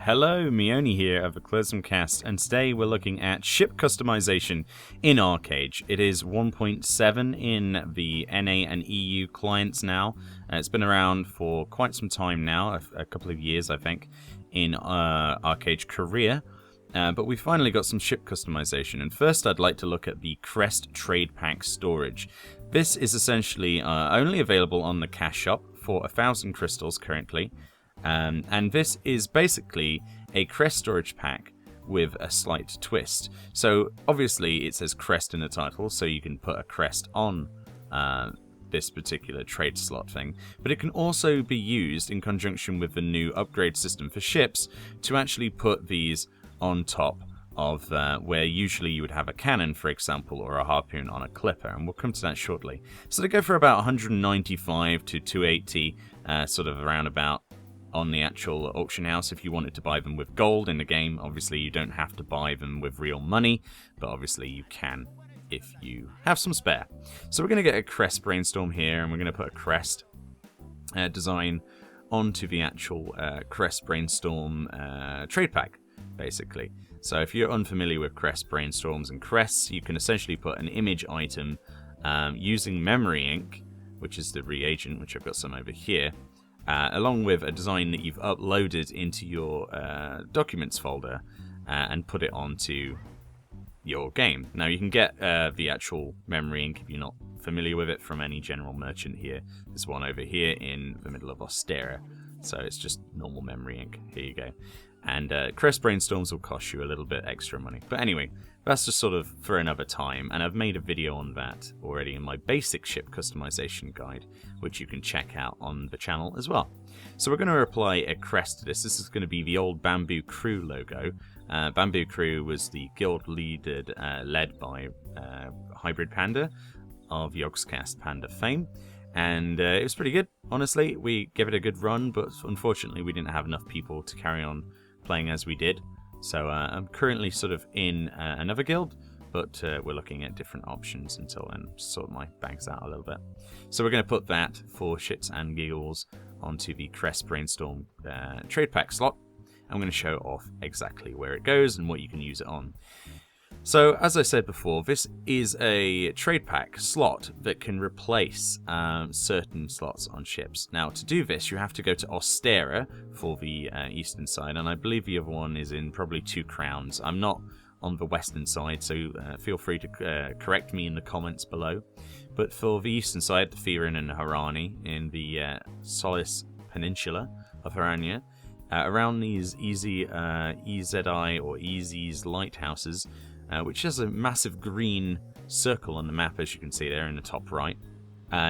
Hello, Meoni here of the Cast, and today we're looking at ship customization in Archeage. It is 1.7 in the NA and EU clients now. It's been around for quite some time now, a couple of years I think, in Archeage Korea. But we finally got some ship customization, and first I'd like to look at the Crest Trade Pack storage. This is essentially only available on the cash shop for 1,000 crystals currently. And this is basically a crest storage pack with a slight twist. So obviously it says crest in the title, so you can put a crest on this particular trade slot thing. But it can also be used in conjunction with the new upgrade system for ships to actually put these on top of where usually you would have a cannon, for example, or a harpoon on a clipper, and we'll come to that shortly. So they go for about 195 to 280, sort of around about on the actual auction house. If you wanted to buy them with gold in the game, obviously you don't have to buy them with real money, but obviously you can if you have some spare. So we're going to get a crest brainstorm here, and we're going to put a crest design onto the actual crest brainstorm trade pack, basically. So if you're unfamiliar with crest brainstorms and crests, you can essentially put an image item using memory ink, which is the reagent, which I've got some over here, along with a design that you've uploaded into your documents folder and put it onto your game. Now you can get the actual memory ink if you're not familiar with it from any general merchant here. There's one over here in the middle of Ostera, so it's just normal memory ink. Here you go. And crest brainstorms will cost you a little bit extra money. But anyway, that's just sort of for another time, and I've made a video on that already in my basic ship customization guide, which you can check out on the channel as well. So we're going to apply a crest to this. This is going to be the old Bamboo Crew logo. Bamboo Crew was the guild led by Hybrid Panda of Yogscast Panda fame. And it was pretty good, honestly. We gave it a good run, but unfortunately we didn't have enough people to carry on playing as we did. So I'm currently sort of in another guild, but we're looking at different options until then, sort my bags out a little bit. So we're going to put that for shits and giggles onto the Crest Brainstorm trade pack slot. I'm going to show off exactly where it goes and what you can use it on. So, as I said before, this is a trade pack slot that can replace certain slots on ships. Now, to do this, you have to go to Ostera for the eastern side, and I believe the other one is in probably 2 crowns. I'm not on the western side, so feel free to correct me in the comments below. But for the eastern side, the Firin and Harani in the Solis Peninsula of Harania, around these EZI or EZ's lighthouses, which has a massive green circle on the map, as you can see there in the top right.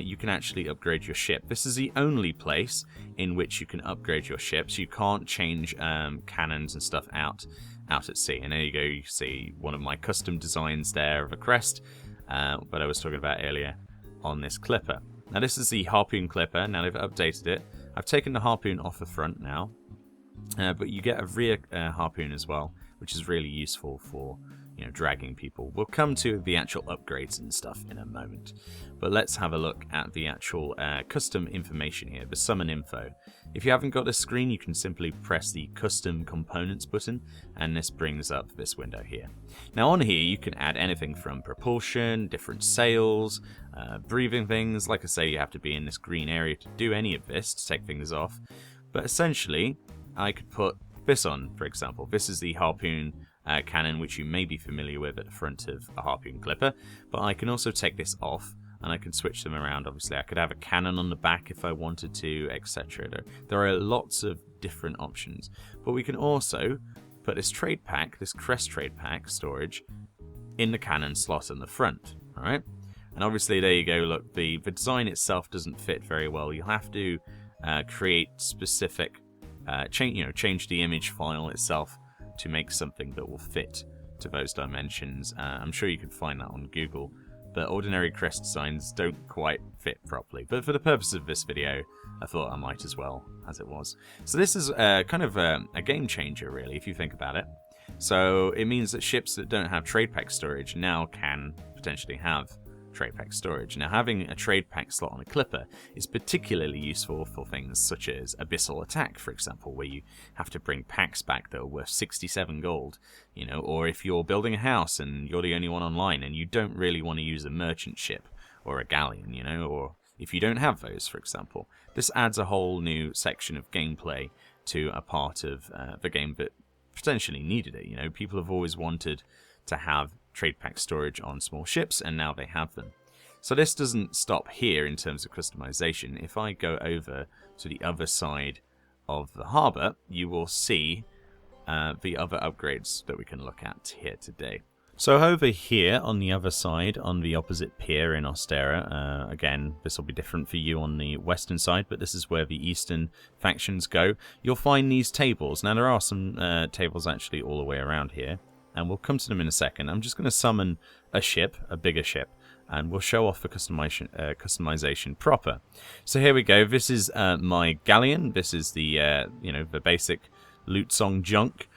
You can actually upgrade your ship. This is the only place in which you can upgrade your ships. You can't change cannons and stuff out at sea. And there you go, you see one of my custom designs there of a crest, that I was talking about earlier on this clipper. Now this is the harpoon clipper. Now they've updated it. I've taken the harpoon off the front now, but you get a rear harpoon as well, which is really useful for dragging people. We'll come to the actual upgrades and stuff in a moment, but let's have a look at the actual custom information here, the summon info. If you haven't got this screen, you can simply press the custom components button, and this brings up this window here. Now on here you can add anything from propulsion, different sails, breathing things. Like I say, you have to be in this green area to do any of this, to take things off, but essentially I could put this on, for example. This is the harpoon cannon, which you may be familiar with at the front of a harpoon clipper, but I can also take this off and I can switch them around. Obviously I could have a cannon on the back if I wanted to, etc. There are lots of different options, but we can also put this trade pack, this crest trade pack storage, in the cannon slot in the front. Alright, and obviously there you go. Look, the design itself doesn't fit very well. You'll have to create specific change the image file itself to make something that will fit to those dimensions. I'm sure you can find that on Google, but ordinary crest designs don't quite fit properly. But for the purpose of this video, I thought I might as well, as it was. So this is kind of a game changer, really, if you think about it. So it means that ships that don't have trade pack storage now can potentially have trade pack storage. Now, having a trade pack slot on a clipper is particularly useful for things such as Abyssal Attack, for example, where you have to bring packs back that are worth 67 gold, you know, or if you're building a house and you're the only one online and you don't really want to use a merchant ship or a galleon, you know, or if you don't have those, for example. This adds a whole new section of gameplay to a part of the game that potentially needed it. You know, people have always wanted to have trade pack storage on small ships, and now they have them. So this doesn't stop here in terms of customization. If I go over to the other side of the harbour, you will see the other upgrades that we can look at here today. So over here on the other side, on the opposite pier in Ostera, again, this will be different for you on the western side, but this is where the eastern factions go. You'll find these tables. Now there are some tables actually all the way around here, and we'll come to them in a second. I'm just going to summon a ship, a bigger ship, and we'll show off the customization proper. So here we go. This is my Gallion. This is the you know, the basic loot song junk.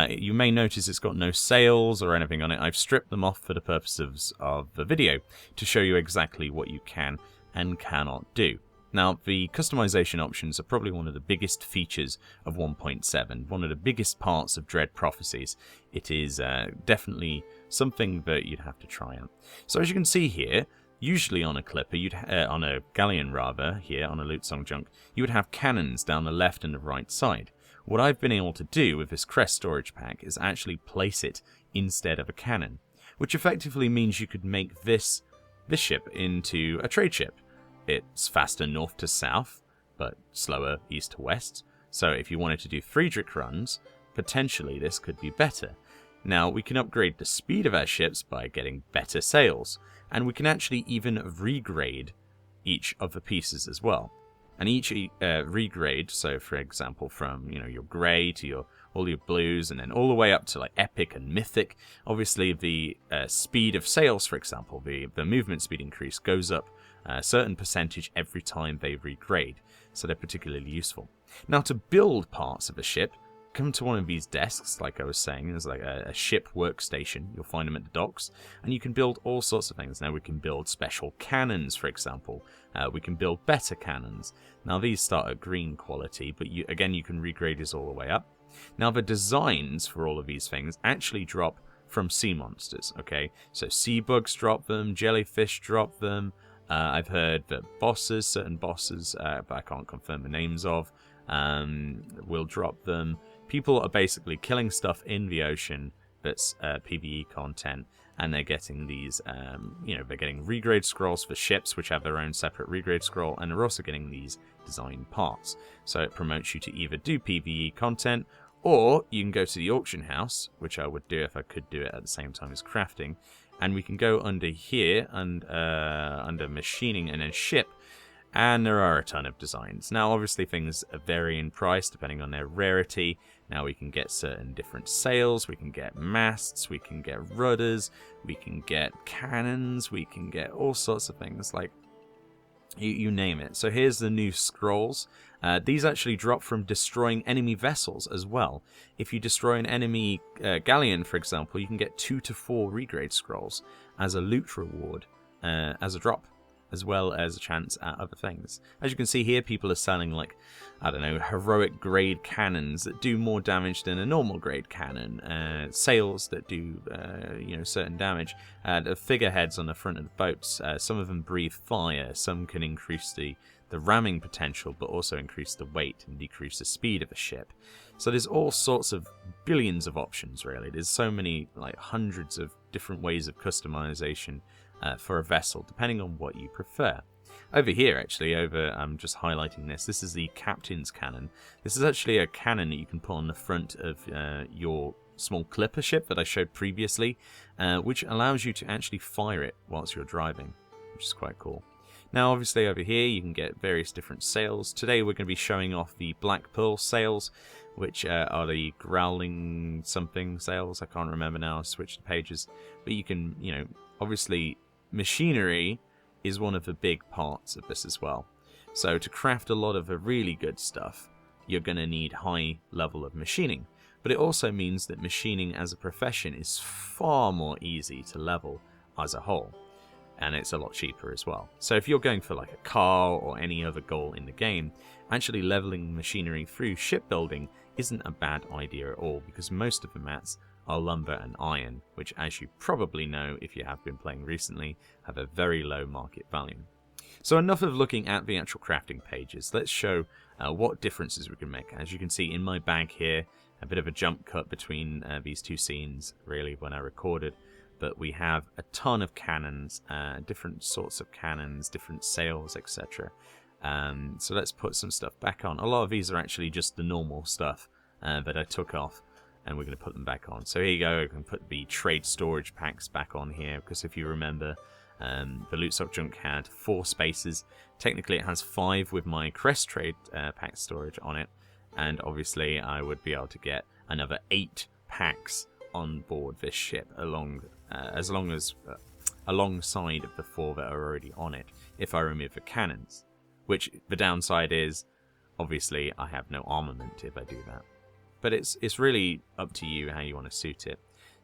You may notice it's got no sails or anything on it. I've stripped them off for the purposes of the video to show you exactly what you can and cannot do. Now, the customization options are probably one of the biggest features of 1.7, one of the biggest parts of Dread Prophecies. It is definitely something that you'd have to try out. So as you can see here, usually on a clipper, on a galleon rather, here on a loot song junk, you would have cannons down the left and the right side. What I've been able to do with this crest storage pack is actually place it instead of a cannon, which effectively means you could make this ship into a trade ship. It's faster north to south, but slower east to west. So if you wanted to do Friedrich runs, potentially this could be better. Now, we can upgrade the speed of our ships by getting better sails, and we can actually even regrade each of the pieces as well. And each regrade, so for example, from, you know, your grey to all your blues, and then all the way up to like epic and mythic. Obviously, the speed of sails, for example, the movement speed increase goes up a certain percentage every time they regrade, so they're particularly useful. Now, to build parts of a ship, come to one of these desks, like I was saying. There's like a ship workstation. You'll find them at the docks, and you can build all sorts of things. Now we can build special cannons, for example. We can build better cannons. Now these start at green quality, but you can regrade these all the way up. Now the designs for all of these things actually drop from sea monsters. Okay, so sea bugs drop them, jellyfish drop them. I've heard that certain bosses, but I can't confirm the names of, will drop them. People are basically killing stuff in the ocean that's PvE content, and they're getting these, they're getting regrade scrolls for ships, which have their own separate regrade scroll, and they're also getting these design parts. So it promotes you to either do PvE content, or you can go to the auction house, which I would do if I could do it at the same time as crafting, and we can go under here, and under machining and then ship, and there are a ton of designs. Now, obviously, things vary in price depending on their rarity. Now, we can get certain different sails, we can get masts, we can get rudders, we can get cannons, we can get all sorts of things, like, you name it. So here's the new scrolls. These actually drop from destroying enemy vessels as well. If you destroy an enemy galleon, for example, you can get 2 to 4 regrade scrolls as a loot reward, as a drop, as well as a chance at other things. As you can see here, people are selling, like, I don't know, heroic grade cannons that do more damage than a normal grade cannon, sails that do, certain damage, the figureheads on the front of the boats. Some of them breathe fire, some can increase the ramming potential, but also increase the weight and decrease the speed of a ship. So there's all sorts of billions of options, really. There's so many, like, hundreds of different ways of customization for a vessel, depending on what you prefer. Over here, actually, I'm just highlighting this. This is the captain's cannon. This is actually a cannon that you can put on the front of your small clipper ship that I showed previously, which allows you to actually fire it whilst you're driving, which is quite cool. Now, obviously, over here, you can get various different sails. Today, we're going to be showing off the Black Pearl sails, which are the growling something sails. I can't remember now. I switched the pages. But you can, obviously, machinery is one of the big parts of this as well. So to craft a lot of the really good stuff, you're going to need high level of machining. But it also means that machining as a profession is far more easy to level as a whole. and it's a lot cheaper as well. So if you're going for like a car or any other goal in the game, actually leveling machinery through shipbuilding isn't a bad idea at all, because most of the mats are lumber and iron, which, as you probably know if you have been playing recently, have a very low market value. So enough of looking at the actual crafting pages. Let's show what differences we can make. As you can see in my bag here, a bit of a jump cut between these two scenes, really, when I recorded. But we have a ton of cannons, different sorts of cannons, different sails, etc. So let's put some stuff back on. A lot of these are actually just the normal stuff that I took off, and we're going to put them back on. So here you go, I can put the trade storage packs back on here, because if you remember, the Loot Sock Junk had 4 spaces. Technically it has 5 with my crest trade pack storage on it, and obviously I would be able to get another 8 packs on board this ship alongside of the 4 that are already on it, if I remove the cannons. Which the downside is, obviously I have no armament if I do that. But it's really up to you how you want to suit it.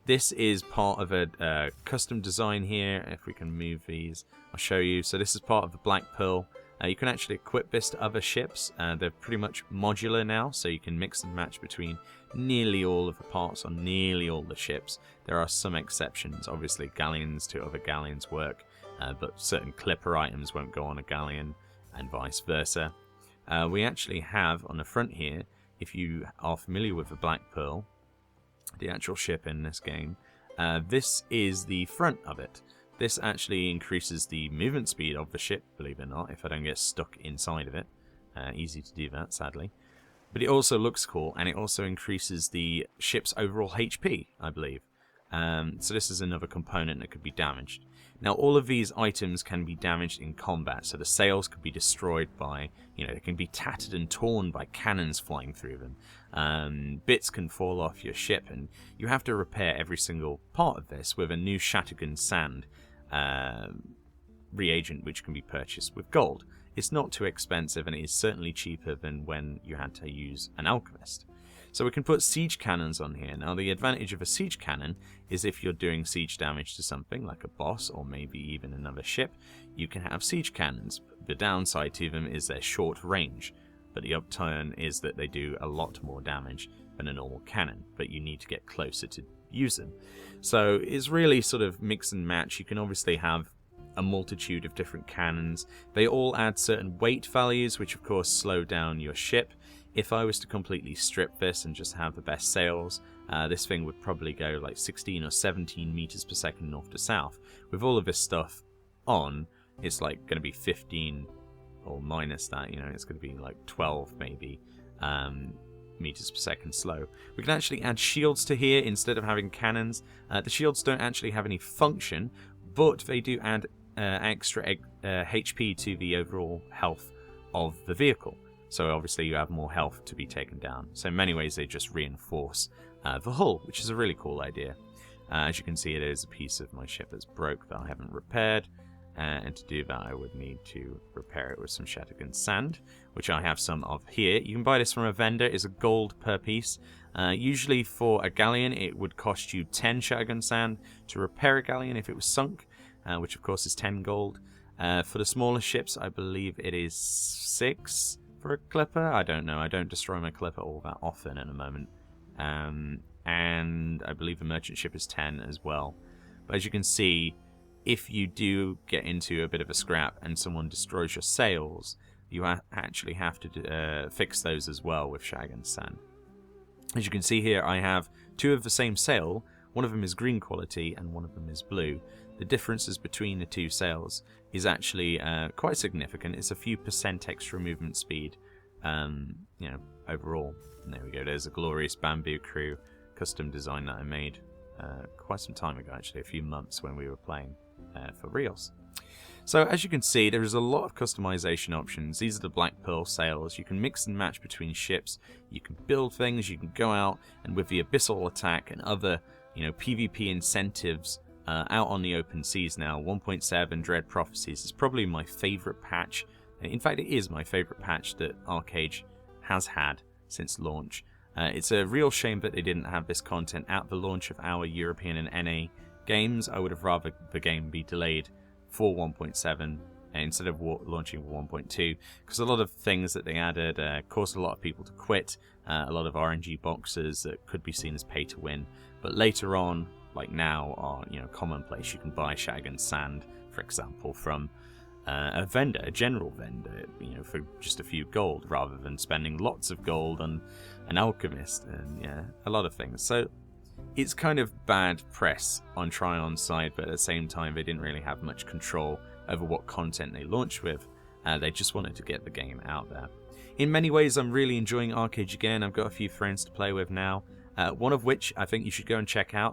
This is part of a custom design here. If we can move these, I'll show you. So this is part of the Black Pearl. You can actually equip this to other ships. They're pretty much modular now, so you can mix and match between nearly all of the parts on nearly all the ships. There are some exceptions. Obviously, galleons to other galleons work, but certain clipper items won't go on a galleon, and vice versa. We actually have on the front here, if you are familiar with the Black Pearl, the actual ship in this game, this is the front of it. This actually increases the movement speed of the ship, believe it or not, if I don't get stuck inside of it. Easy to do that, sadly. But it also looks cool, and it also increases the ship's overall HP, I believe. So this is another component that could be damaged. Now, all of these items can be damaged in combat, so the sails could be destroyed by, they can be tattered and torn by cannons flying through them. Bits can fall off your ship, and you have to repair every single part of this with a new Shattergun Sand reagent, which can be purchased with gold. It's not too expensive, and it is certainly cheaper than when you had to use an alchemist. So we can put siege cannons on here. Now, the advantage of a siege cannon is if you're doing siege damage to something, like a boss or maybe even another ship, you can have siege cannons. The downside to them is their short range, but the upturn is that they do a lot more damage than a normal cannon, but you need to get closer to use them. So it's really sort of mix and match. You can obviously have a multitude of different cannons. They all add certain weight values, which of course slow down your ship. If I was to completely strip this and just have the best sails, this thing would probably go like 16 or 17 meters per second north to south. With all of this stuff on, it's like going to be 15 or minus that, it's going to be like 12 maybe meters per second slow. We can actually add shields to here instead of having cannons. The shields don't actually have any function, but they do add extra HP to the overall health of the vehicle. So obviously you have more health to be taken down. So in many ways they just reinforce the hull, which is a really cool idea. As you can see, it is a piece of my ship that's broke that I haven't repaired. And to do that I would need to repair it with some Shattergun Sand, which I have some of here. You can buy this from a vendor. It's a gold per piece. Usually for a galleon it would cost you 10 Shattergun Sand to repair a galleon if it was sunk, which of course is 10 gold. For the smaller ships I believe it is 6 for a clipper. I don't know. I don't destroy my clipper all that often at the moment. And I believe the merchant ship is 10 as well. But as you can see, if you do get into a bit of a scrap and someone destroys your sails, you actually have to fix those as well with Shattergun Sand. As you can see here, I have 2 of the same sail. One of them is green quality and one of them is blue. The differences between the 2 sails is actually quite significant. It's a few % extra movement speed, overall. And there we go. There's a glorious bamboo crew custom design that I made quite some time ago, actually, a few months when we were playing for reals. So as you can see, there is a lot of customization options. These are the Black Pearl sails. You can mix and match between ships. You can build things. You can go out and with the Abyssal Attack and other, PvP incentives out on the open seas now. 1.7 Dread Prophecies is probably my favorite patch. In fact, it is my favorite patch that Archeage has had since launch. It's a real shame that they didn't have this content at the launch of our European and NA games. I would have rather the game be delayed for 1.7 instead of launching 1.2, because a lot of things that they added caused a lot of people to quit. A lot of RNG boxes that could be seen as pay to win, but later on, like now, are commonplace. You can buy Shotgun Sand, for example, from a vendor, a general vendor, for just a few gold, rather than spending lots of gold on an alchemist and a lot of things. So it's kind of bad press on Trion's side, but at the same time, they didn't really have much control over what content they launched with. They just wanted to get the game out there. In many ways, I'm really enjoying Archeage again. I've got a few friends to play with now, one of which I think you should go and check out.